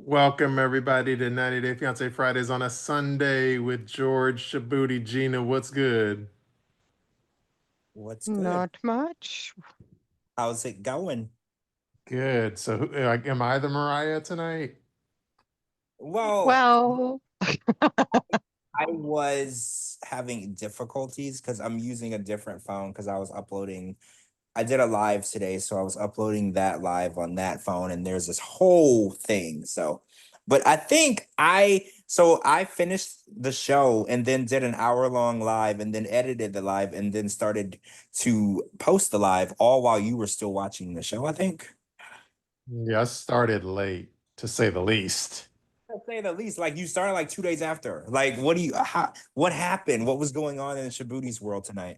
Welcome everybody to 90 Day Fiancé Fridays on a Sunday with George, Shabooty, Gina. What's good? What's good? Not much. How's it going? Good. So, like, am I the Mariah tonight? Well, Well, I was having difficulties because I'm using a different phone because I was uploading. I did a live today, so I was uploading that live on that phone, and there's this whole thing. But I finished the show and then did an hour-long live and then edited the live and then started to post the live all while you were still watching the show, I think. Yeah, I started late, to say the least. To say the least, like you started like 2 days after. Like, what happened? What was going on in Shabooty's world tonight?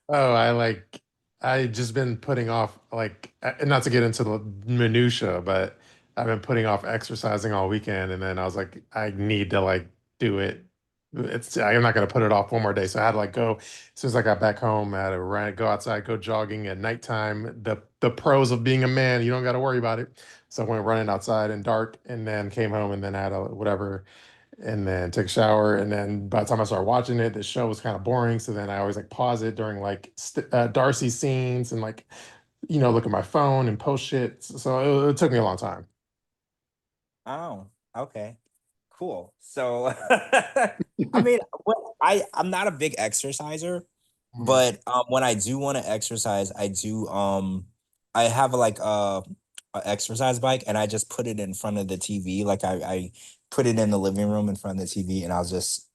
Oh, I just been putting off, not to get into the minutia, but I've been putting off exercising all weekend, and then I was like, I need to do it. I'm not gonna put it off one more day, so I had to go as soon as I got back home. I had to run, go outside, go jogging at nighttime. The pros of being a man, you don't got to worry about it. So I went running outside in dark, and then came home, and then had a whatever, and then take a shower. And then by the time I started watching it, the show was kind of boring. So then I always pause it during Darcey scenes and look at my phone and post shit. So it took me a long time. Oh, okay. Cool. So I mean, I'm not a big exerciser, Mhm. but when I do want to exercise, I have a exercise bike and I just put it in front of the TV. Like I put it in the living room in front of the TV and I'll just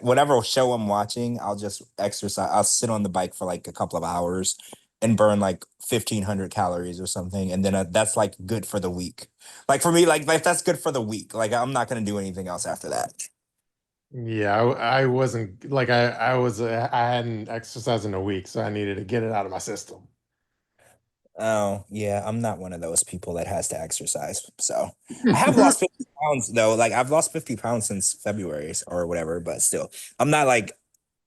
whatever show I'm watching, I'll just exercise. I'll sit on the bike for like a couple of hours and burn like 1,500 calories or something, and then that's like good for the week. Like for me, like that's good for the week. Like I'm not gonna do anything else after that. Yeah, I wasn't I hadn't exercised in a week, so I needed to get it out of my system. Oh yeah, I'm not one of those people that has to exercise. So I have lost 50 pounds though. Like I've lost 50 pounds since February or whatever, but still, I'm not like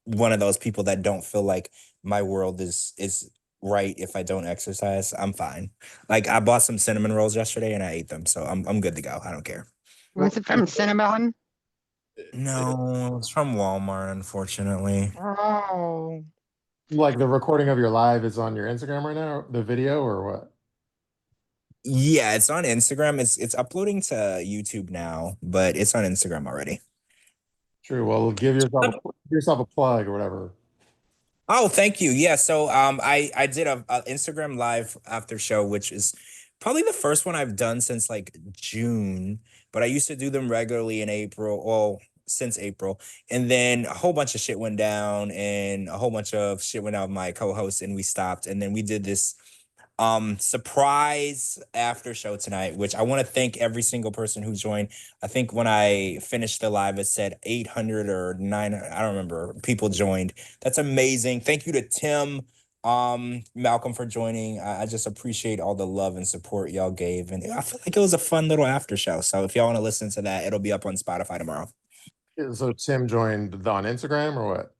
one of those people that don't feel like my world is right if I don't exercise. I'm fine. Like I bought some cinnamon rolls yesterday and I ate them, so I'm good to go. I don't care. was it from Cinnabon? No, it's from Walmart, unfortunately. Oh, Like the recording of your live is on your Instagram right now, the video or what? Yeah, it's on Instagram. It's uploading to YouTube now, but it's on Instagram already. True. Well, give yourself a plug or whatever. Oh, thank you. Yeah, so I did a Instagram live after show, which is probably the first one I've done since like June, but I used to do them regularly in April, well, since April. And then a whole bunch of shit went down and a whole bunch of shit went out with my co-host and we stopped. And then we did this surprise after show tonight, which I want to thank every single person who joined. I think when I finished the live it said 800 or 900, I don't remember, people joined. That's amazing. Thank you to Tim, Malcolm, for joining. I just appreciate all the love and support y'all gave, and I feel like it was a fun little after show. So if y'all want to listen to that, it'll be up on Spotify tomorrow. So Tim joined on Instagram or what?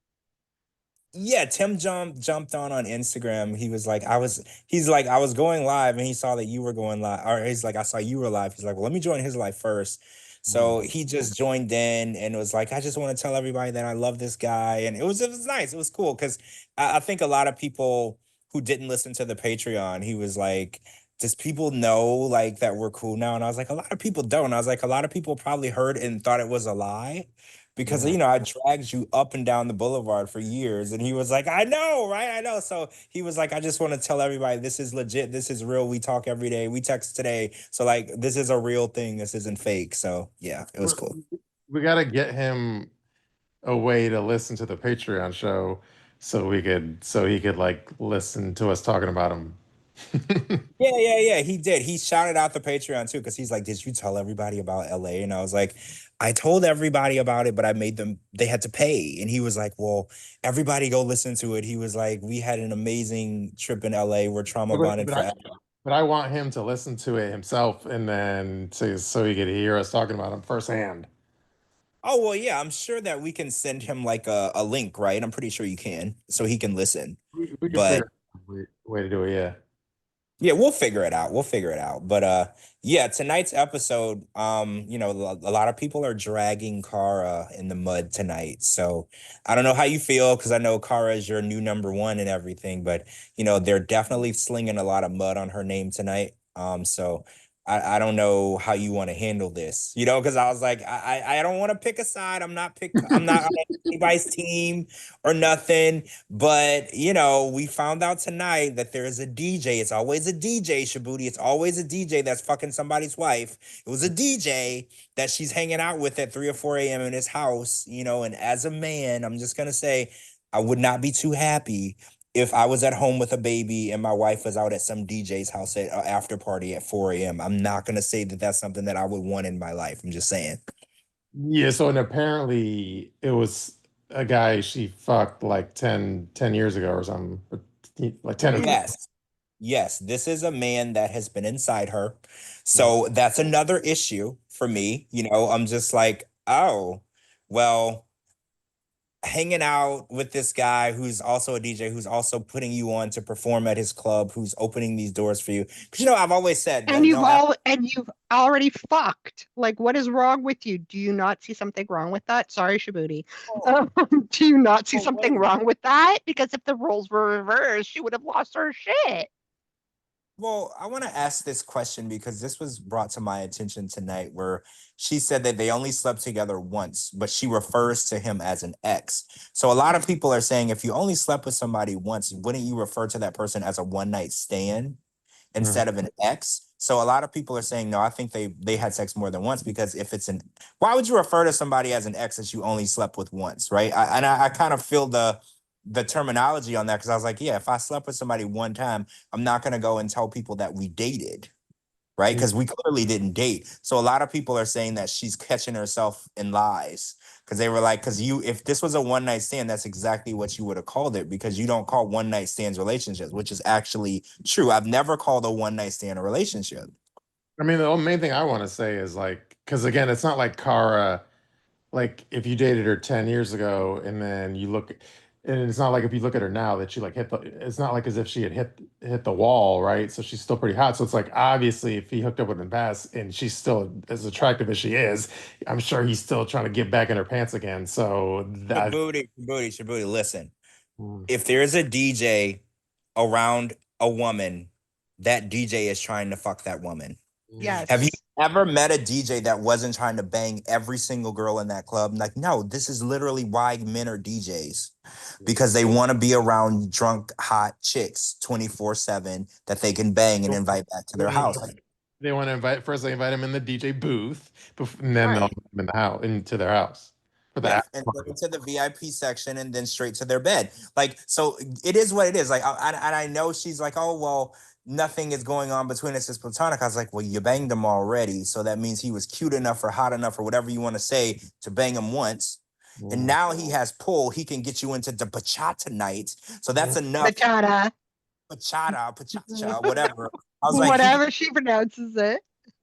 Yeah, Tim jumped on Instagram. He's like, I was going live and he saw that you were going live, or he's like, I saw you were live. He's like, well, let me join his live first. So he just joined in and was like, I just want to tell everybody that I love this guy. And it was nice. It was cool because I think a lot of people who didn't listen to the Patreon, he was like, does people know like that we're cool now? And I was like, a lot of people don't. I was like, a lot of people probably heard and thought it was a lie because Mhm. I dragged you up and down the boulevard for years, and he was like, I know, right? I know. So he was like, I just want to tell everybody this is legit, this is real. We talk every day, we text today, so like this is a real thing, this isn't fake. So yeah, it was cool. We got to get him a way to listen to the Patreon show so he could listen to us talking about him. Yeah, he did. He shouted out the Patreon too, because he's like, did you tell everybody about LA? And I was like, I told everybody about it, but I made them, they had to pay. And he was like, well, everybody go listen to it. He was like, we had an amazing trip in LA. We're trauma But, bonded but I, forever. but I want him to listen to it himself and then so he could hear us talking about him firsthand. Oh, well, yeah, I'm sure that we can send him like a link, right? I'm pretty sure you can, so he can listen. We can But figure out a way to do it, yeah. Yeah, we'll figure it out. We'll figure it out. But yeah, tonight's episode, a lot of people are dragging Kara in the mud tonight. So I don't know how you feel because I know Kara is your new number one and everything, but they're definitely slinging a lot of mud on her name tonight. So I don't know how you want to handle this, because I was like, I don't want to pick a side. I'm not on anybody's team or nothing. But we found out tonight that there is a DJ. It's always a DJ, Shabooty. It's always a DJ that's fucking somebody's wife. It was a DJ that she's hanging out with at 3 or 4 a.m. in his house, and as a man, I'm just gonna say I would not be too happy if I was at home with a baby and my wife was out at some DJ's house at an after party at 4 a.m. I'm not gonna say that that's something that I would want in my life. I'm just saying. Yeah, so and apparently it was a guy she fucked like ten years ago or something. Like 10 or Yes. Yes, this is a man that has been inside her. So that's another issue for me. I'm just like, oh, well, hanging out with this guy who's also a DJ, who's also putting you on to perform at his club, who's opening these doors for you. Because I've always said that And you've already fucked. Like, what is wrong with you? Do you not see something wrong with that? Sorry, Shabooty. Do you not see something wrong with that? Because if the roles were reversed, she would have lost her shit. Well, I want to ask this question because this was brought to my attention tonight where she said that they only slept together once, but she refers to him as an ex. So a lot of people are saying if you only slept with somebody once, wouldn't you refer to that person as a one night stand instead of an ex? So a lot of people are saying, no, I think they had sex more than once because if it's why would you refer to somebody as an ex that you only slept with once, right? I kind of feel the terminology on that because I was like, yeah, if I slept with somebody one time, I'm not going to go and tell people that we dated, right? Because we clearly didn't date. So a lot of people are saying that she's catching herself in lies because they were like, if this was a one night stand, that's exactly what you would have called it because you don't call one night stands relationships, which is actually true. I've never called a one night stand a relationship. I mean, the main thing I want to say is like, because again, it's not like Kara, like if you dated her 10 years ago and then you look, and it's not like if you look at her now that she like it's not like as if she had hit the wall, right? So she's still pretty hot. So it's like obviously if he hooked up with an past and she's still as attractive as she is, I'm sure he's still trying to get back in her pants again. So that, Shabooty, listen. mm, If there's a DJ around a woman, that DJ is trying to fuck that woman. Have you Yes. ever met a DJ that wasn't trying to bang every single girl in that club? Like, no, this is literally why men are DJs because they want to be around drunk, hot chicks 24/7 that they can bang and invite back to their house. Like, they want to invite first. They invite him in the DJ booth, and then they'll right. invite him in the house into their house for the Yeah, after and then party. into the VIP section, and then straight to their bed. Like, so it is what it is. Like, and I know she's like, oh well, nothing is going on between us. It's platonic. I was like, well, you banged him already, so that means he was cute enough or hot enough or whatever you want to say to bang him once. And Mm. now he has pull. He can get you into the bachata night. So that's enough. Bachata. Pachacha, whatever. I was like, Whatever she pronounces it.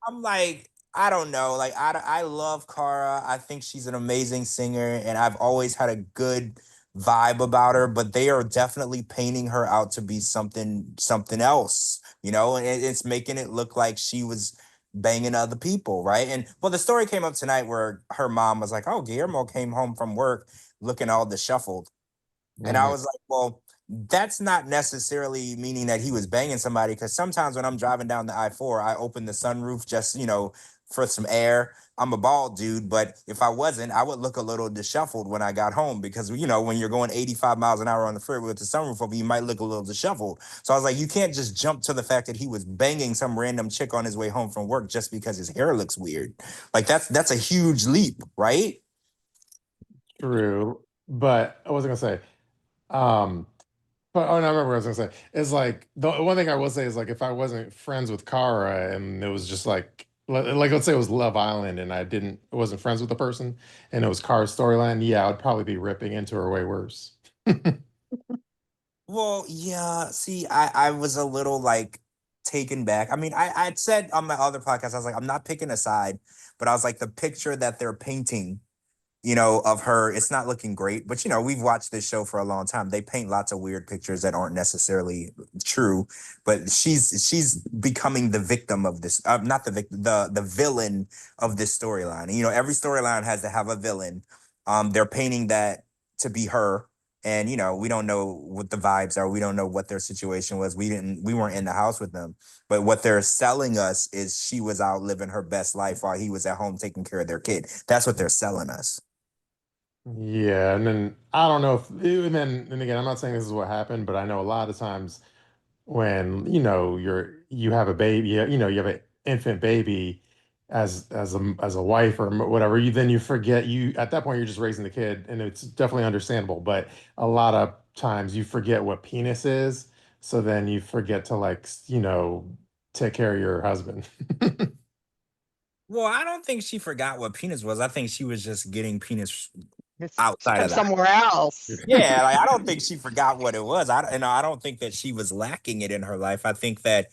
I'm like, I don't know. Like, I love Kara. I think she's an amazing singer, and I've always had a good vibe about her. But they are definitely painting her out to be something else, and it's making it look like she was banging other people, right? And well, the story came up tonight where her mom was like, "Oh, Guillermo came home from work looking all disheveled," and I Mhm. was like, "Well." That's not necessarily meaning that he was banging somebody because sometimes when I'm driving down the I-4, I open the sunroof just, for some air. I'm a bald dude, but if I wasn't, I would look a little disheveled when I got home because, when you're going 85 miles an hour on the freeway with the sunroof open, you might look a little disheveled. So I was like, you can't just jump to the fact that he was banging some random chick on his way home from work just because his hair looks weird. Like that's a huge leap, right? True, but I was gonna say, um, but oh, no, I remember what I was gonna say. Is like the one thing I will say is like if I wasn't friends with Kara and it was just like let's say it was Love Island and I wasn't friends with the person and it was Kara's storyline, yeah, I'd probably be ripping into her way worse. Well, yeah. See, I was a little like taken back. I mean, I'd said on my other podcast, I was like, I'm not picking a side, but I was like, the picture that they're painting of her. It's not looking great, but we've watched this show for a long time. They paint lots of weird pictures that aren't necessarily true, but she's becoming the victim of this, not the victim, the villain of this storyline. Every storyline has to have a villain. They're painting that to be her. And we don't know what the vibes are. We don't know what their situation was. We weren't in the house with them. But what they're selling us is she was out living her best life while he was at home taking care of their kid. That's what they're selling us. Yeah, and then I don't know if, and again, I'm not saying this is what happened, but I know a lot of times when you have a baby, you have an infant baby as a wife or whatever, you forget, you at that point you're just raising the kid, and it's definitely understandable. But a lot of times you forget what penis is, so then you forget to take care of your husband. Well, I don't think she forgot what penis was. I think she was just getting penis It's outside from of that. somewhere else. Yeah, like I don't think she forgot what it was. I don't think that she was lacking it in her life. I think that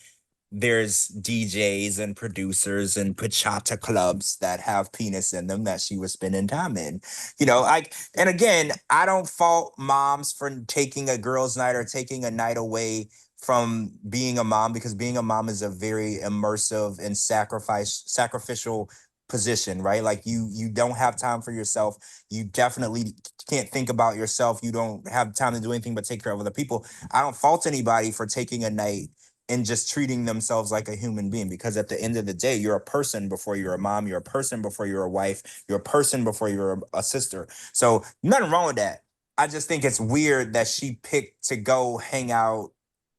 there's DJs and producers and bachata clubs that have penis in them that she was spending time in. And again, I don't fault moms for taking a girls' night or taking a night away from being a mom, because being a mom is a very immersive and sacrificial position, right? Like you don't have time for yourself. You definitely can't think about yourself. You don't have time to do anything but take care of other people. I don't fault anybody for taking a night and just treating themselves like a human being, because at the end of the day, you're a person before you're a mom, you're a person before you're a wife, you're a person before you're a sister. So nothing wrong with that. I just think it's weird that she picked to go hang out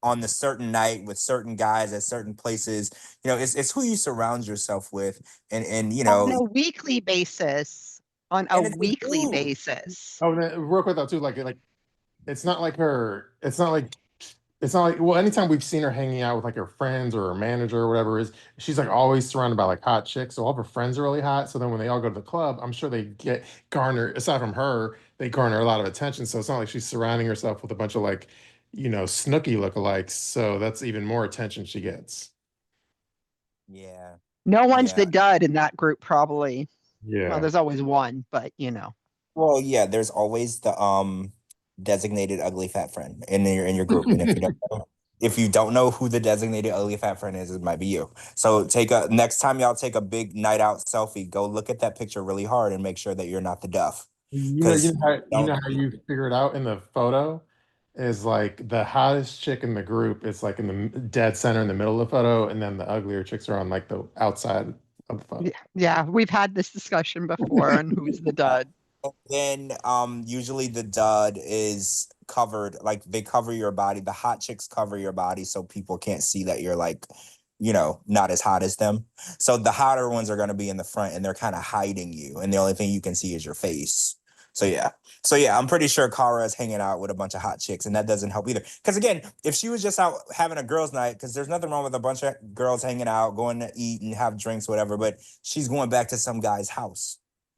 on the certain night with certain guys at certain places. It's who you surround yourself with, and On a weekly basis. On a and it's a weekly dude. basis. Oh, and then real quick though too, it's not like her, it's not like, well, anytime we've seen her hanging out with like her friends or her manager or whatever it is, she's like always surrounded by like hot chicks. So all of her friends are really hot. So then when they all go to the club, I'm sure they get garner, aside from her, they garner a lot of attention. So it's not like she's surrounding herself with a bunch of Snooki lookalikes. So that's even more attention she gets. Yeah, No one's yeah. the dud in that group, probably. Well, Yeah. there's always one, but Well, yeah, there's always the designated ugly fat friend in your group. And if you don't know who the designated ugly fat friend is, it might be you. So next time y'all take a big night out selfie, go look at that picture really hard and make sure that you're not the duff. You know, you Because know how you don't know how you figure it out in the photo is like the hottest chick in the group is like in the dead center in the middle of the photo, and then the uglier chicks are on like the outside of the photo. yeah, we've had this discussion before on who's the dud. then usually the dud is covered, like they cover your body. The hot chicks cover your body so people can't see that you're like, not as hot as them. So the hotter ones are going to be in the front and they're kind of hiding you, and the only thing you can see is your face. So yeah. So yeah, I'm pretty sure Kara is hanging out with a bunch of hot chicks, and that doesn't help either. Because again, if she was just out having a girls' night, because there's nothing wrong with a bunch of girls hanging out, going to eat and have drinks, whatever, but she's going back to some guy's house.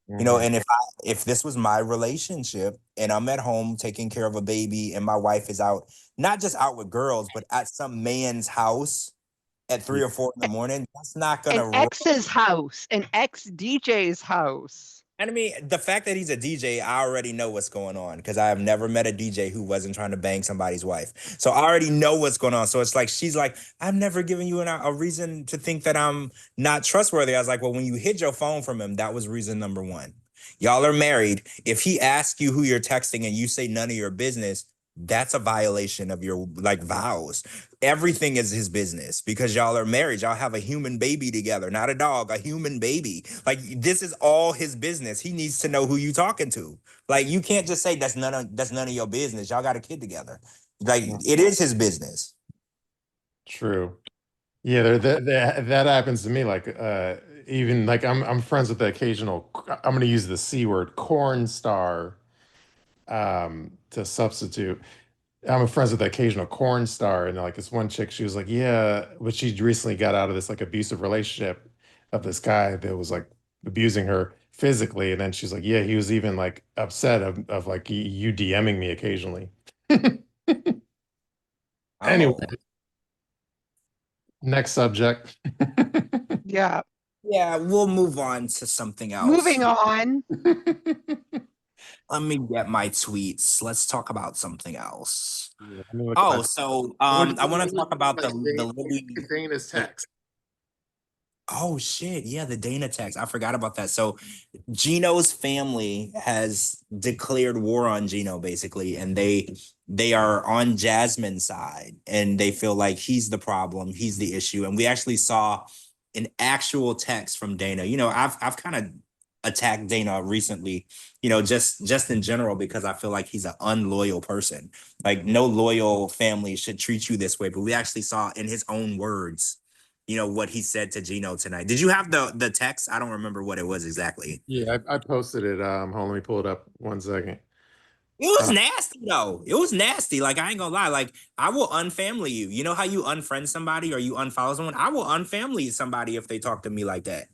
Mhm. And if this was my relationship and I'm at home taking care of a baby and my wife is out, not just out with girls, but at some man's house at 3 or 4 in the morning, that's not An gonna. ex's house, an ex DJ's house. And I mean, the fact that he's a DJ, I already know what's going on, because I have never met a DJ who wasn't trying to bang somebody's wife. So I already know what's going on. So it's like, she's like, I've never given you a reason to think that I'm not trustworthy. I was like, well, when you hid your phone from him, that was reason number one. Y'all are married. If he asks you who you're texting and you say none of your business, that's a violation of your vows. Everything is his business because y'all are married. Y'all have a human baby together, not a dog, a human baby. Like, this is all his business. He needs to know who you talking to. Like, you can't just say that's none of your business. Y'all got a kid together. Like, it is his business. True. Yeah, that happens to me. Even like I'm friends with the occasional. I'm going to use the C word, corn star, to substitute. I'm friends with the occasional corn star, and like this one chick, she was like, yeah, but she recently got out of this like abusive relationship of this guy that was like abusing her physically, and then she's like, yeah, he was even like upset of like you DMing me occasionally. Anyway, Oh, next subject. Yeah. Yeah, we'll move on to something else. Moving on. Let me get my tweets. Let's talk about something else. Yeah, let me look at my. Oh, so What, I want what, to talk about like the Libby. Dana's text. Oh shit, yeah, the Dana text. I forgot about that. So Gino's family has declared war on Gino basically, and they are on Jasmine's side, and they feel like he's the problem, he's the issue. And we actually saw an actual text from Dana. You know, I've kind of attacked Dana recently, you know, just in general because I feel like he's an unloyal person. Like no loyal family should treat you this way. But we actually saw in his own words, you know, what he said to Gino tonight. Did you have the text? I don't remember what it was exactly. Yeah, I posted it. Hold on, let me pull it up 1 second. It was Uh, nasty though. It was nasty. Like I ain't gonna lie. Like I will unfamily you. You know how you unfriend somebody or you unfollow someone? I will unfamily somebody if they talk to me like that.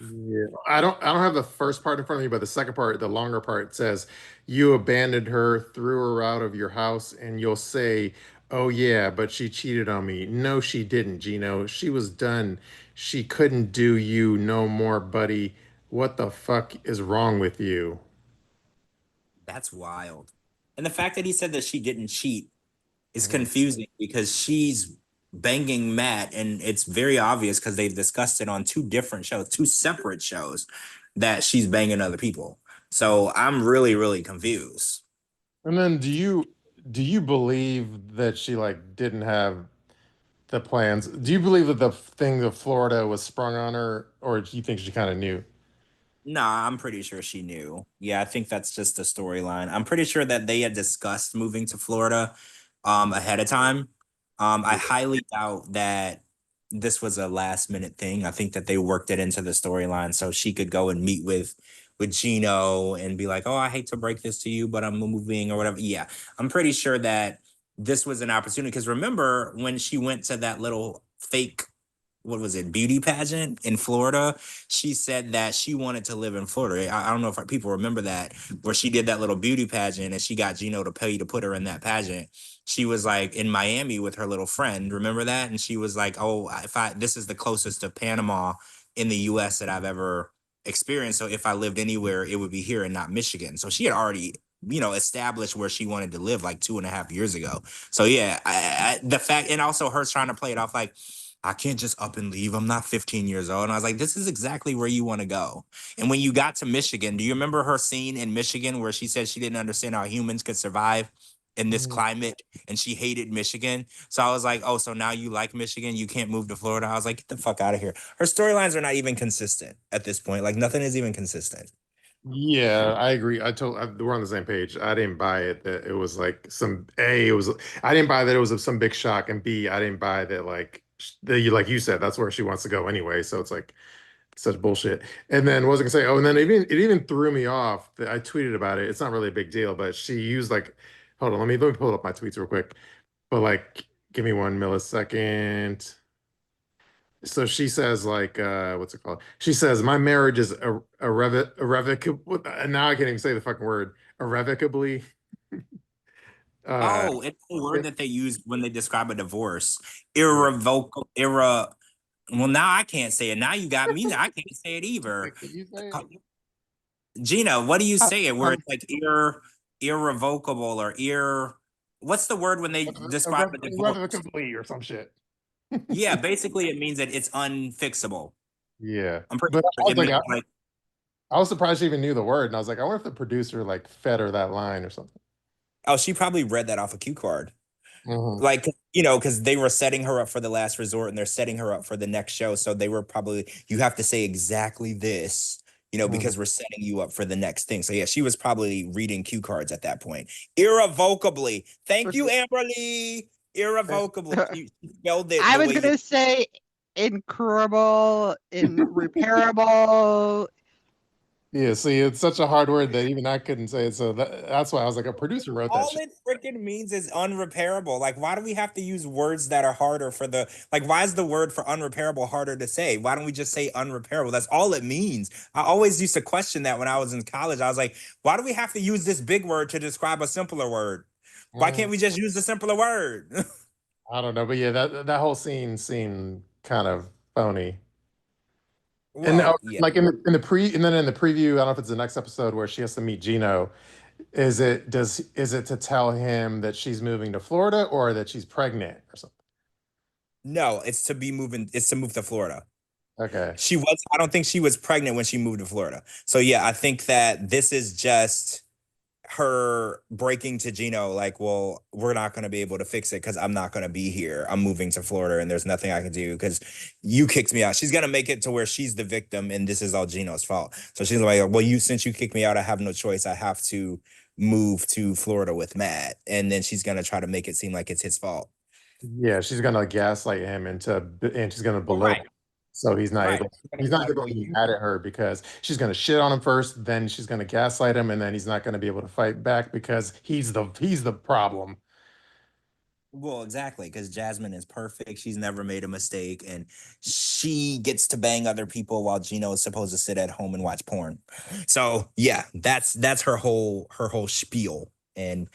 yeah, I don't have the first part in front of me, but the second part, the longer part says, "You abandoned her, threw her out of your house, and you'll say, 'Oh yeah, but she cheated on me.' No, she didn't, Gino. She was done. She couldn't do you no more, buddy. What the fuck is wrong with you?" That's wild. And the fact that he said that she didn't cheat is Mhm. confusing because she's banging Matt, and it's very obvious because they've discussed it on two different shows, two separate shows, that she's banging other people. So I'm really, really confused. And then do you believe that she like didn't have the plans? Do you believe that the thing of Florida was sprung on her, or do you think she kind of knew? Nah, I'm pretty sure she knew. Yeah, I think that's just a storyline. I'm pretty sure that they had discussed moving to Florida ahead of time. I Yeah. highly doubt that this was a last minute thing. I think that they worked it into the storyline so she could go and meet with Gino and be like, "Oh, I hate to break this to you, but I'm moving," or whatever. Yeah, I'm pretty sure that this was an opportunity because remember when she went to that little fake, what was it, beauty pageant in Florida? She said that she wanted to live in Florida. I don't know if people remember that, where she did that little beauty pageant and she got Gino to pay to put her in that pageant. She was like in Miami with her little friend. Remember that? And she was like, "Oh, if I this is the closest to Panama in the US that I've ever experienced. So if I lived anywhere, it would be here and not Michigan." So she had already, you know, established where she wanted to live like 2.5 years ago. So yeah, the fact, and also her trying to play it off like, "I can't just up and leave. I'm not 15 years old." And I was like, this is exactly where you want to go. And when you got to Michigan, do you remember her scene in Michigan where she said she didn't understand how humans could survive in this Mhm. climate and she hated Michigan? So I was like, oh, so now you like Michigan? You can't move to Florida? I was like, get the fuck out of here. Her storylines are not even consistent at this point. Like nothing is even consistent. Yeah, I agree. We're on the same page. I didn't buy it that it was like some A, it was I didn't buy that it was some big shock, and B, I didn't buy that like you said, that's where she wants to go anyway. So it's like such bullshit. And then what was I gonna say? Oh, and then it even threw me off that I tweeted about it. It's not really a big deal, but she used like, hold on, let me pull up my tweets real quick. But like, give me 1 millisecond. So she says like, what's it called? She says my marriage is irrevocable. Now I can't even say the fucking word. Irrevocably. Uh, Oh, it's the word it- that they use when they describe a divorce. yeah. Irrevocable, well, now I can't say it. Now you got me. I can't say it either. Can you say it? Gina, what do you Uh, say it where um, it's like irrevocable or what's the word when they describe a divorce? Irrevocably or some shit. Yeah, basically it means that it's unfixable. Yeah, I'm pretty but sure it means like, I was surprised she even knew the word, and I was like, I wonder if the producer like fed her that line or something. oh, she probably read that off a cue card. Hmm. Like, you know, because they were setting her up for the last resort and they're setting her up for the next show. So they were probably, you have to say exactly this, you know, Hmm. because we're setting you up for the next thing. So yeah, she was probably reading cue cards at that point. Irrevocably. Thank you, Amberlee. Irrevocably. She spelled it I the was way you. gonna say incurable, irreparable. Yeah, see, it's such a hard word that even I couldn't say it. So that's why I was like, a producer wrote that All shit. it freaking means is unrepairable. Like, why do we have to use words that are harder for the, like, why is the word for unrepairable harder to say? Why don't we just say unrepairable? That's all it means. I always used to question that when I was in college. I was like, why do we have to use this big word to describe a simpler word? Why Mhm. can't we just use the simpler word? I don't know, but yeah, that whole scene seemed kind of phony. And Well, yeah. like in the pre and then in the preview, I don't know if it's the next episode where she has to meet Gino. Is it to tell him that she's moving to Florida or that she's pregnant or something? No, it's to be moving. It's to move to Florida. Okay. She was. I don't think she was pregnant when she moved to Florida. So yeah, I think that this is just her breaking to Gino, like, well, we're not going to be able to fix it because I'm not going to be here. I'm moving to Florida and there's nothing I can do because you kicked me out. She's going to make it to where she's the victim and this is all Gino's fault. So she's like, well, since you kicked me out, I have no choice. I have to move to Florida with Matt. And then she's going to try to make it seem like it's his fault. Yeah, she's gonna gaslight him and she's gonna Well, belittle right. him. So Right. he's not able to be mad at her because she's gonna shit on him first, then she's gonna gaslight him, and then he's not gonna be able to fight back because he's the problem. Well, exactly, because Jasmine is perfect. She's never made a mistake, and she gets to bang other people while Gino is supposed to sit at home and watch porn. So yeah, that's her whole spiel, and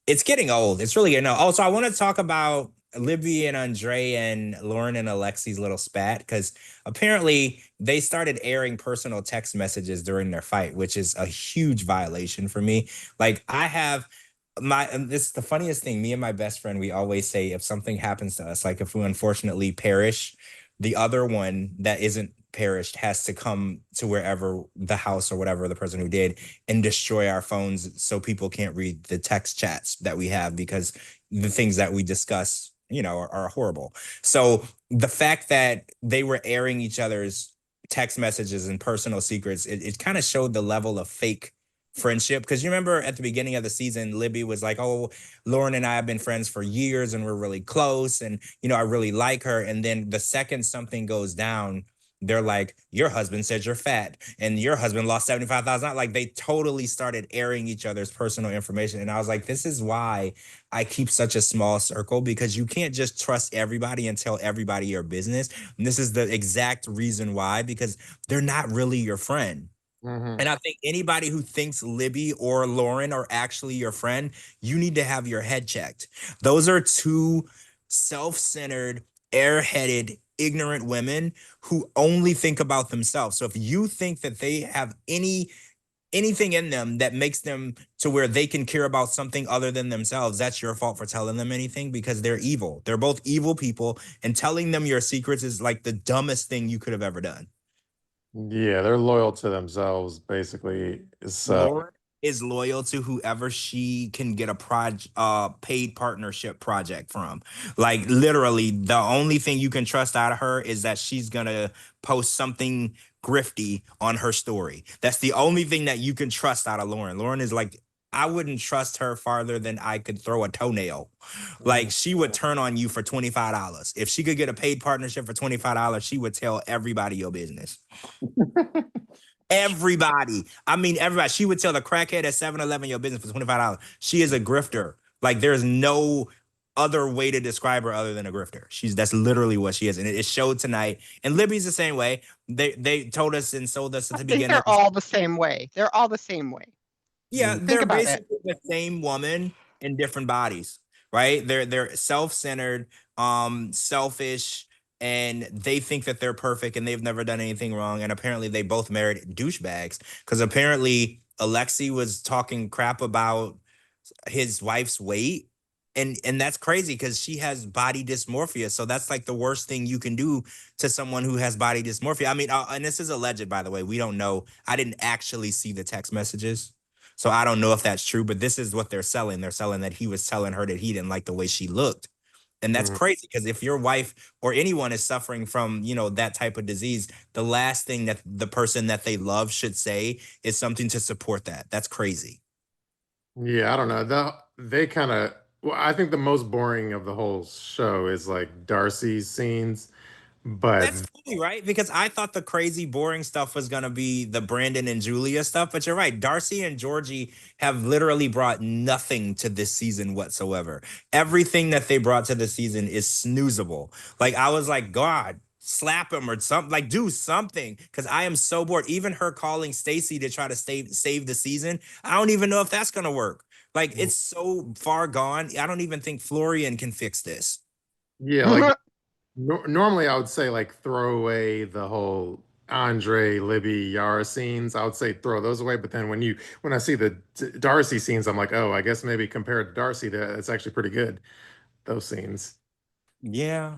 it's getting old. It's really getting old. Also, I want to talk about Libby and Andre and Loren and Alexi's little spat because apparently they started airing personal text messages during their fight, which is a huge violation for me. Like I have and this is the funniest thing. Me and my best friend, we always say if something happens to us, like if we unfortunately perish, the other one that isn't perished has to come to wherever the house or whatever the person who did and destroy our phones so people can't read the text chats that we have because the things that we discuss, are horrible. So the fact that they were airing each other's text messages and personal secrets, it kind of showed the level of fake friendship. Because you remember at the beginning of the season, Libby was like, oh, Loren and I have been friends for years and we're really close. And, I really like her. And then the second something goes down, they're like, your husband said you're fat and your husband lost 75,000. Like they totally started airing each other's personal information. And I was like, this is why I keep such a small circle because you can't just trust everybody and tell everybody your business. And this is the exact reason why, because they're not really your friend. Mhm. And I think anybody who thinks Libby or Loren are actually your friend, you need to have your head checked. Those are two self-centered, airheaded, ignorant women who only think about themselves. So if you think that they have anything in them that makes them to where they can care about something other than themselves, that's your fault for telling them anything because they're evil. They're both evil people, and telling them your secrets is like the dumbest thing you could have ever done. Yeah, they're loyal to themselves, basically. So Lauren is loyal to whoever she can get a paid partnership project from. Like literally, the only thing you can trust out of her is that she's gonna post something grifty on her story. That's the only thing that you can trust out of Lauren. Lauren is like, I wouldn't trust her farther than I could throw a toenail. Like she would turn on you for $25. If she could get a paid partnership for $25, she would tell everybody your business. Everybody. I mean, everybody. She would tell the crackhead at 7-Eleven your business for $25. She is a grifter. Like, there's no other way to describe her other than a grifter. That's literally what she is. And it showed tonight. And Libby's the same way. They told us and sold us at the I think beginning. they're all the same way. They're all the same way. Yeah, Think they're about it. basically the same woman in different bodies, right? They're self-centered, selfish, and they think that they're perfect and they've never done anything wrong. And apparently they both married douchebags because apparently Alexi was talking crap about his wife's weight. And that's crazy because she has body dysmorphia. So that's like the worst thing you can do to someone who has body dysmorphia. I mean, and this is alleged, by the way. We don't know. I didn't actually see the text messages. So I don't know if that's true, but this is what they're selling. They're selling that he was telling her that he didn't like the way she looked. And that's Mhm. crazy because if your wife or anyone is suffering from, that type of disease, the last thing that the person that they love should say is something to support that. That's crazy. Yeah, I don't know. They kind of well, I think the most boring of the whole show is like Darcy's scenes, but That's funny, right? Because I thought the crazy, boring stuff was going to be the Brandon and Julia stuff. But you're right. Darcey and Georgie have literally brought nothing to this season whatsoever. Everything that they brought to the season is snoozable. Like, I was like, God, slap him or something. Like, do something. Because I am so bored. Even her calling Stacy to try to save the season, I don't even know if that's going to work. Like, it's so far gone. I don't even think Florian can fix this. yeah, like normally I would say like throw away the whole Andre, Libby, Yara scenes, I would say throw those away. But then when I see the Darcey scenes, I'm like, oh, I guess maybe compared to Darcey, that's actually pretty good. Those scenes. Yeah,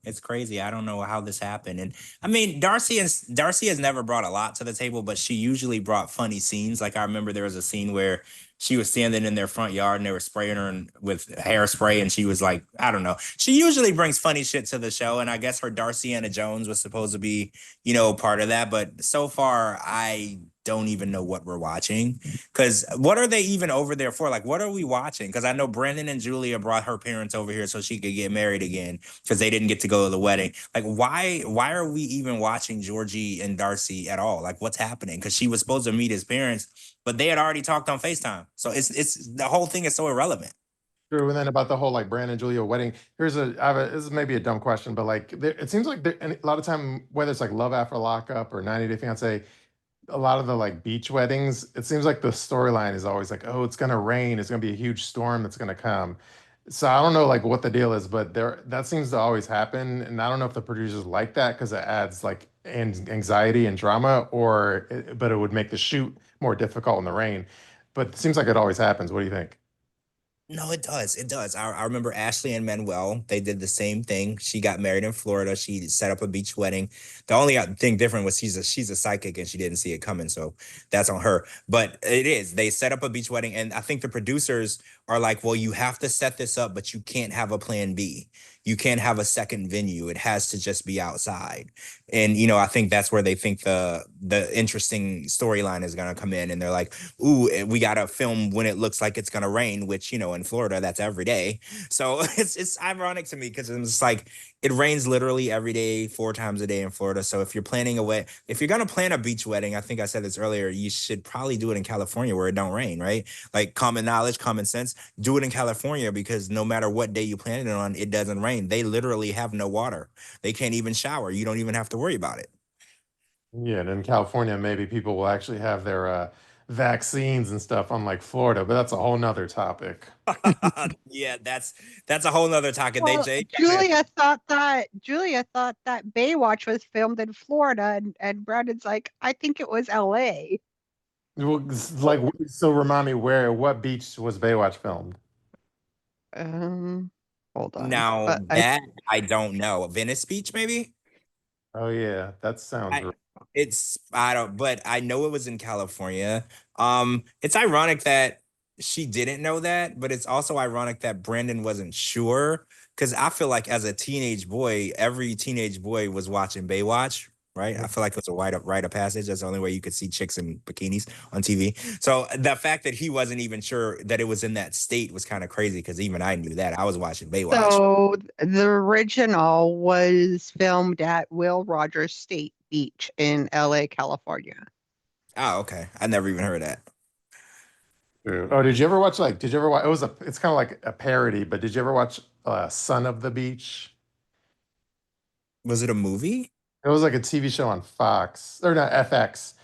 it's crazy. I don't know how this happened. And I mean, Darcey has never brought a lot to the table, but she usually brought funny scenes. Like I remember there was a scene where she was standing in their front yard and they were spraying her with hairspray, and she was like, I don't know. She usually brings funny shit to the show, and I guess her Darciana Jones was supposed to be, part of that. But so far, I don't even know what we're watching. Because what are they even over there for? Like, what are we watching? Because I know Brandon and Julia brought her parents over here so she could get married again because they didn't get to go to the wedding. Like, why are we even watching Georgie and Darcey at all? Like, what's happening? Because she was supposed to meet his parents, but they had already talked on FaceTime. So it's the whole thing is so irrelevant. True. And then about the whole like Brandon Julia wedding, this is maybe a dumb question, but like it seems like a lot of time, whether it's like Love After Lockup or 90 Day Fiance, a lot of the like beach weddings, it seems like the storyline is always like, oh, it's gonna rain, it's gonna be a huge storm that's gonna come. So I don't know like what the deal is, but that seems to always happen. And I don't know if the producers like that because it adds like anxiety and drama, but it would make the shoot more difficult in the rain. But it seems like it always happens. What do you think? No, it does. It does. I remember Ashley and Manuel. They did the same thing. She got married in Florida. She set up a beach wedding. The only thing different was she's a psychic and she didn't see it coming, so that's on her. But it is. They set up a beach wedding, and I think the producers are like, "Well, you have to set this up, but you can't have a plan B. You can't have a second venue. It has to just be outside." And I think that's where they think the interesting storyline is going to come in, and they're like, ooh, we got to film when it looks like it's going to rain, which, in Florida, that's every day. So it's ironic to me because it's like it rains literally every day, 4 times a day in Florida. So if you're if you're going to plan a beach wedding, I think I said this earlier, you should probably do it in California where it don't rain, right? Like common knowledge, common sense, do it in California because no matter what day you plan it on, it doesn't rain. They literally have no water. They can't even shower. You don't even have to worry about it. Yeah, and in California, maybe people will actually have their vaccines and stuff, unlike Florida, but that's a whole nother topic. Yeah, that's a whole nother topic. Well, Julia thought that Baywatch was filmed in Florida, and Brandon's like, I think it was LA. Well, like, so remind me what beach was Baywatch filmed? Um, Hold on. Now But that I don't know. Venice Beach, maybe? Oh yeah, that sounds I I don't, but I know it was in California. It's ironic that she didn't know that, but it's also ironic that Brandon wasn't sure. Because I feel like as a teenage boy, every teenage boy was watching Baywatch, right? I feel like it was a rite of passage. That's the only way you could see chicks in bikinis on TV. So the fact that he wasn't even sure that it was in that state was kind of crazy because even I knew that. I was watching Baywatch. so the original was filmed at Will Rogers State Beach in LA, California. Oh, okay. I never even heard that. true. Oh, did you ever watch did you ever watch it's kind of like a parody, but did you ever watch Son of the Beach? Was it a movie? It was like a TV show on Fox or not FX.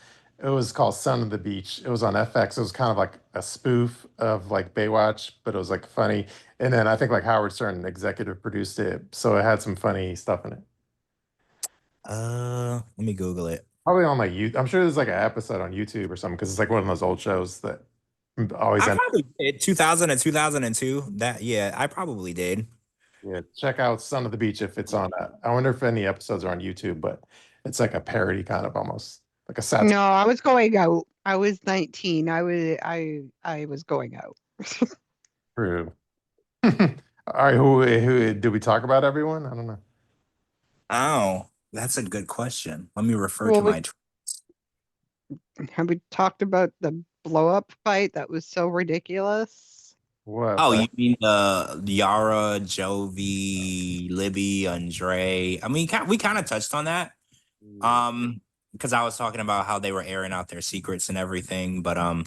It was called Son of the Beach. It was on FX. It was kind of like a spoof of like Baywatch, but it was like funny. And then I think like Howard Stern executive produced it, so it had some funny stuff in it. Let me Google it. Probably on like YouTube. I'm sure there's like an episode on YouTube or something because it's like one of those old shows that always I end. probably did 2000 and 2002. Yeah, I probably did. Yeah, check out Son of the Beach if it's on. I wonder if any episodes are on YouTube, but it's like a parody kind of almost like a satire. No, I was going out. I was 19. I was going out. True. All right, who did we talk about everyone? I don't know. Oh, that's a good question. Let me refer Well, to my. have we talked about the blow up fight that was so ridiculous? What? Oh, you mean the Yara, Jovi, Libby, Andre? I mean, we kind of touched on that. Because I was talking about how they were airing out their secrets and everything, but I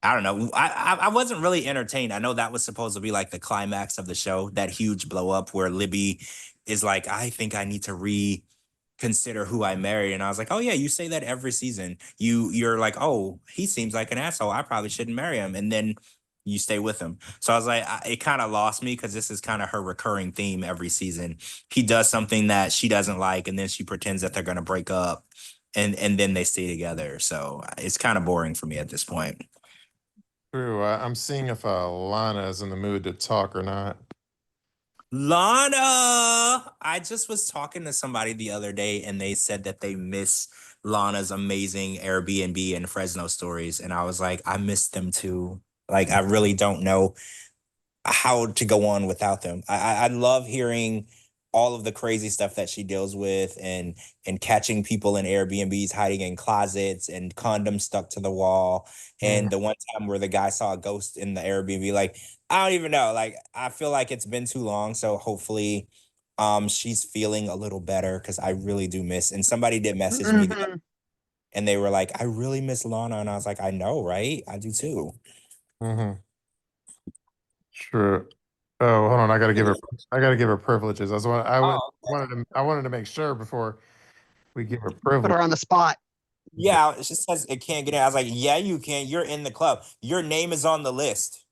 don't know. I wasn't really entertained. I know that was supposed to be like the climax of the show, that huge blow up where Libby is like, I think I need to reconsider who I marry. And I was like, oh yeah, you say that every season. You're like, oh, he seems like an asshole. I probably shouldn't marry him. And then you stay with him. So I was like, it kind of lost me because this is kind of her recurring theme every season. He does something that she doesn't like, and then she pretends that they're gonna break up, and then they stay together. So it's kind of boring for me at this point. True. I'm seeing if Lana is in the mood to talk or not. Lana, I just was talking to somebody the other day, and they said that they miss Lana's amazing Airbnb and Fresno stories, and I was like, I miss them too. Like, I really don't know how to go on without them. I love hearing all of the crazy stuff that she deals with, and catching people in Airbnbs hiding in closets and condoms stuck to the wall. And the one time where the guy saw a ghost in the Airbnb, like, I don't even know. Like, I feel like it's been too long. So hopefully she's feeling a little better, because I really do miss. And somebody did message me and they were like, I really miss Lana. And I was like, I know, right? I do too. Mm-hmm. True. Oh, hold on. I gotta give her privileges. I wanted to make sure before we give her Put privilege. her on the spot. Yeah, it just says it can't get in. I was like, yeah, you can. You're in the club. Your name is on the list.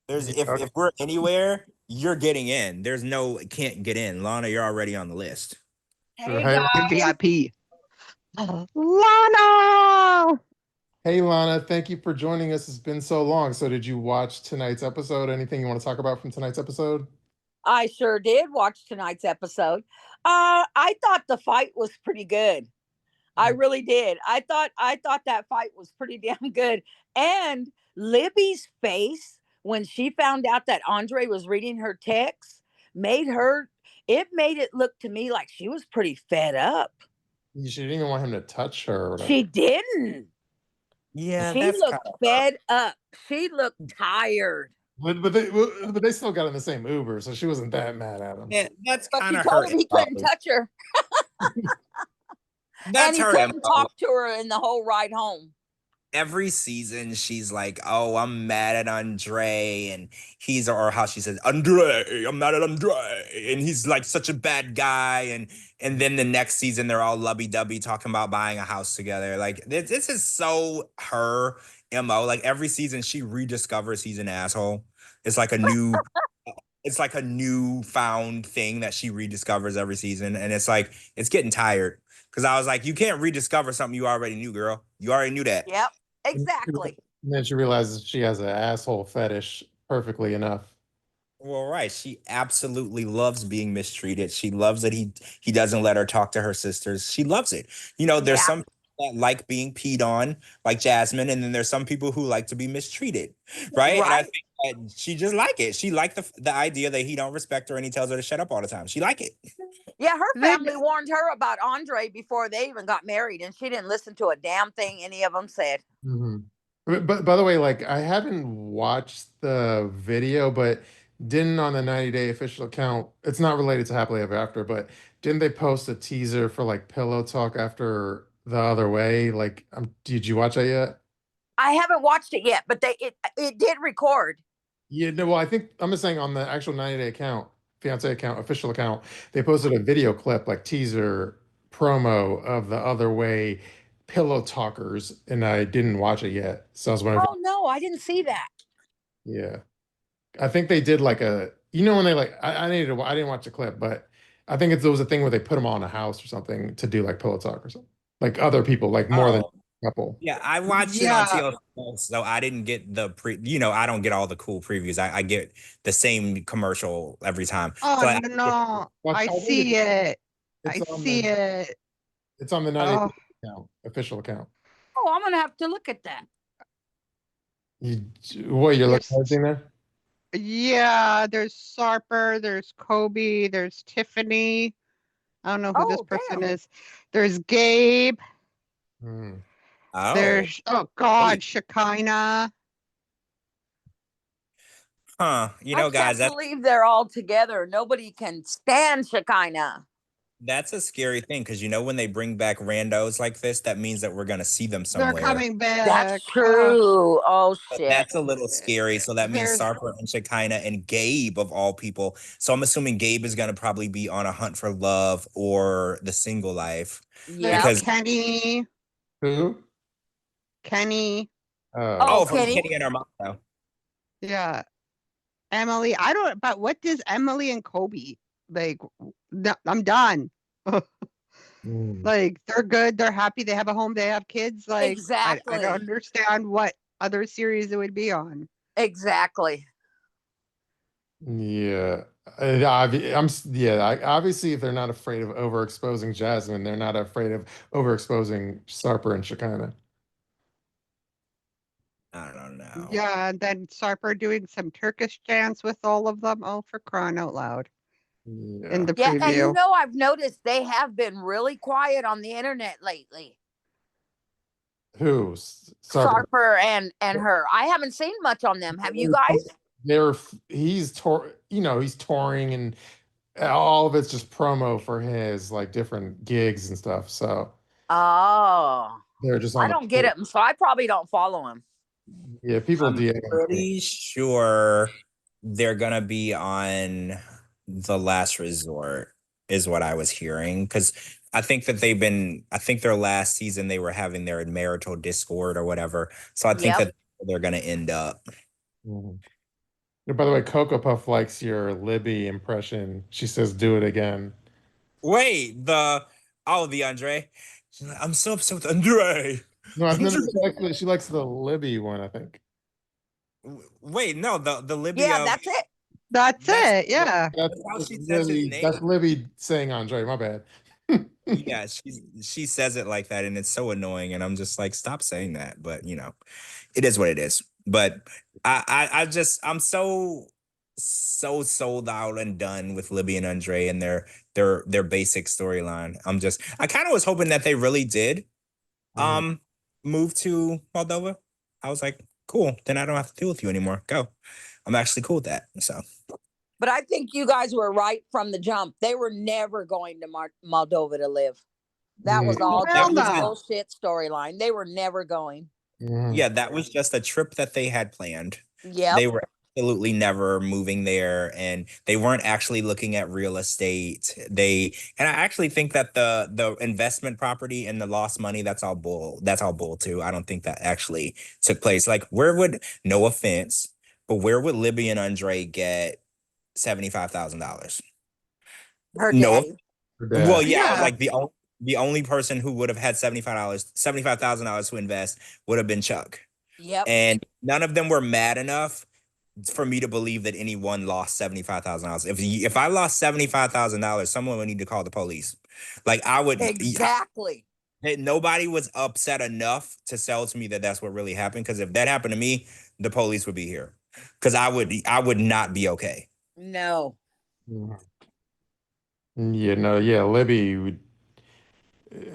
There's if we're anywhere, you're getting in. There's no can't get in. Lana, you're already on the list. True. Hey You're guys, VIP. Lana! Hey Lana, thank you for joining us. It's been so long. So did you watch tonight's episode? Anything you want to talk about from tonight's episode? I sure did watch tonight's episode. I thought the fight was pretty good. I really did. I thought that fight was pretty damn good. And Libby's face when she found out that Andre was reading her texts made it look to me like she was pretty fed up. She didn't even want him to touch her or whatever. She didn't. Yeah, She that's looked fed up. She looked tired. But they still got in the same Uber, so she wasn't that mad at him. yeah, that's But kind she of told her. him he couldn't touch her. That's and he her. couldn't MO. talk to her in the whole ride home. Every season she's like, oh, I'm mad at Andre, and he's, or how she says, Andre, I'm mad at Andre, and he's like such a bad guy, and then the next season they're all lovey-dovey talking about buying a house together. Like this is so her MO. Like every season she rediscovers he's an asshole. It's like a new it's like a newfound thing that she rediscovers every season, and it's like it's getting tired. Because I was like, you can't rediscover something you already knew, girl. You already knew that. Yep, exactly. And then she realizes she has an asshole fetish perfectly enough. Well, right. She absolutely loves being mistreated. She loves that he doesn't let her talk to her sisters. She loves it. You know, there's some people that like being peed on, like Jasmine, and then there's some people who like to be mistreated, right? And I think that she just like it. She liked the idea that he don't respect her and he tells her to shut up all the time. She like it. Yeah, her family warned her about Andre before they even got married, and she didn't listen to a damn thing any of them said. Mm-hmm. But by the way, like I haven't watched the video, but didn't on the 90-day official account, it's not related to Happily Ever After, but didn't they post a teaser for like Pillow Talk after The Other Way? Like, did you watch that yet? I haven't watched it yet, but it did record. Yeah, no, well, I think I'm just saying on the actual 90-day account, fiance account, official account, they posted a video clip, like teaser promo of The Other Way Pillow Talkers, and I didn't watch it yet. So I was wondering. Oh no, I didn't see that. Yeah. I think they did like when they like, I didn't watch the clip, but I think there was a thing where they put them all in a house or something to do like pillow talk or something. Like other people, like more than a couple. Yeah, I watched it on TLC, so I didn't get the I don't get all the cool previews. I get the same commercial every time. Oh, So no. I see it. I see it. It's on the 90 account, official account. Oh, I'm going to have to look at that. You're looking at there? Yeah, there's Sarper, there's Kobe, there's Tiffany. I don't know who this person is. There's Gabe. There's Shekinah. Huh. You know, I guys, can't believe they're all together. Nobody can stand Shekinah. That's a scary thing, because when they bring back randos like this, that means that we're gonna see them somewhere. They're coming back. That's true. Oh shit. That's a little scary. So that means Sarper and Shekinah and Gabe of all people. So I'm assuming Gabe is gonna probably be on a hunt for love or the single life. Yeah. Because Kenny. Who? Kenny. From Kenny and Arnaldo. Yeah. Emily, I don't, but what does Emily and Kobe like? No, I'm done. Like they're good, they're happy, they have a home, they have kids. Like I don't Exactly. understand what other series it would be on. Exactly. Yeah. Obviously, if they're not afraid of overexposing Jasmine, they're not afraid of overexposing Sarper and Shekinah. I don't know. Yeah, and then Sarper doing some Turkish dance with all of them. Oh, for crying out loud. In Yeah. the Yeah, and you preview. know, I've noticed they have been really quiet on the internet lately. Who? Sarper. Sarper and her. I haven't seen much on them. Have you guys? He's he's touring and all of it's just promo for his like different gigs and stuff. So Oh, they're just I on don't get it, so I probably don't follow him. Yeah, people I'm DM me. pretty sure they're gonna be on The Last Resort, is what I was hearing. Because I think their last season they were having their marital discord or whatever. So I think Yep. that they're gonna end up. Mhm. By the way, Cocoa Puff likes your Libby impression. She says, "Do it again." Wait, the Andre. I'm so upset with Andre. No, no, she likes the Libby one, I think. Wait, no, the Libby Yeah, of that's it. That's that's it. Yeah. That's how she says his name. That's Libby saying Andre. My bad. Yeah, she says it like that, and it's so annoying. And I'm just like, stop saying that. But it is what it is. But I'm so sold out and done with Libby and Andre and their basic storyline. I kind of was hoping that they really did move to Moldova. I was like, cool, then I don't have to deal with you anymore. Go. I'm actually cool with that. So But I think you guys were right from the jump. They were never going to Moldova to live. That was all Hell just a no. bullshit storyline. They were never going. yeah, that was just a trip that they had planned. Yep. They were absolutely never moving there, and they weren't actually looking at real estate. And I actually think that the investment property and the lost money, that's all bull. That's all bull too. I don't think that actually took place. Like, no offense, but where would Libby and Andre get $75,000? Her No. daddy. Well, yeah, Yeah. like the only person who would have had $75,000 to invest would have been Chuck. Yep. And none of them were mad enough for me to believe that anyone lost $75,000. If I lost $75,000, someone would need to call the police. Like, I would Exactly. Nobody was upset enough to sell to me that that's what really happened. Because if that happened to me, the police would be here. Because I would not be okay. No. Libby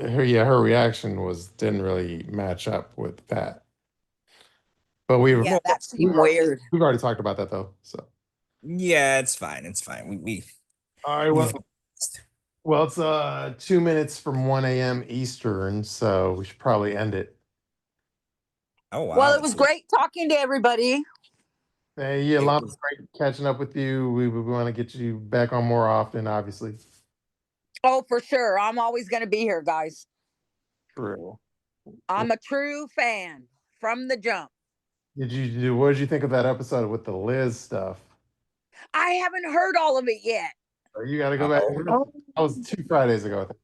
her reaction didn't really match up with that. But Yeah, that seemed weird. we've already talked about that though. So yeah, it's fine. It's fine. We all right, well, it's 2 minutes from 1 a.m. Eastern, so we should probably end it. Oh wow. Well, it was great talking to everybody. Hey, yeah, Lana, great catching up with you. We want to get you back on more often, obviously. Oh, for sure. I'm always going to be here, guys. True. I'm a true fan from the jump. What did you think of that episode with the Liz stuff? I haven't heard all of it yet. You got to go back. That was 2 Fridays ago, I think.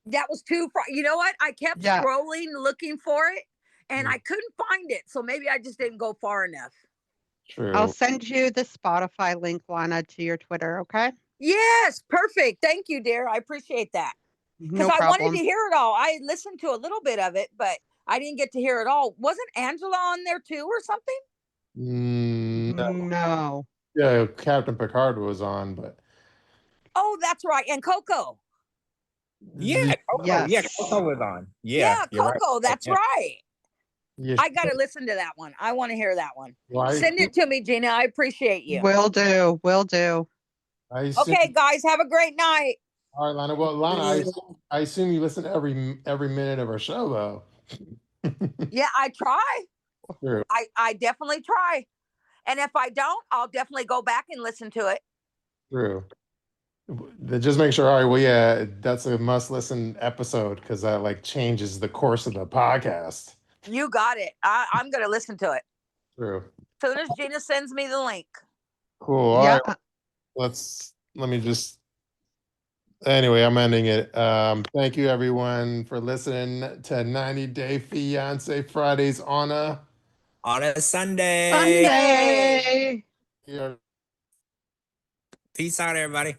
That was you know what? I kept scrolling, looking for it, and I couldn't find it. So maybe I just didn't go far enough. True. I'll send you the Spotify link, Lana, to your Twitter, okay? Yes, perfect. Thank you, dear. I appreciate that. Because I wanted to hear it all. I listened to a little bit of it, but I didn't get to hear it all. Wasn't Angela on there too or something? No. Yeah, Captain Picard was on, but oh, that's right. And Cocco. Yeah, Cocco. Yes. Yeah, Cocco was on. Yeah, Cocco. Right. That's right. Yeah, I got to listen to that one. I want to hear that one. Well, Send it to me, Gina. I appreciate you. Will do. Okay, guys, have a great night. All right, Lana. Well, Lana, I assume you listen to every minute of our show, though. Yeah, I try. True. I definitely try. And if I don't, I'll definitely go back and listen to it. True. Just make sure. All right. Well, yeah, that's a must-listen episode because that changes the course of the podcast. You got it. I'm going to listen to it. True. soon as Gina sends me the link. Cool. All Yeah. right. Let me just anyway, I'm ending it. Thank you everyone for listening to 90 Day Fiance Fridays on a Sunday. Sunday. yeah. Peace out, everybody.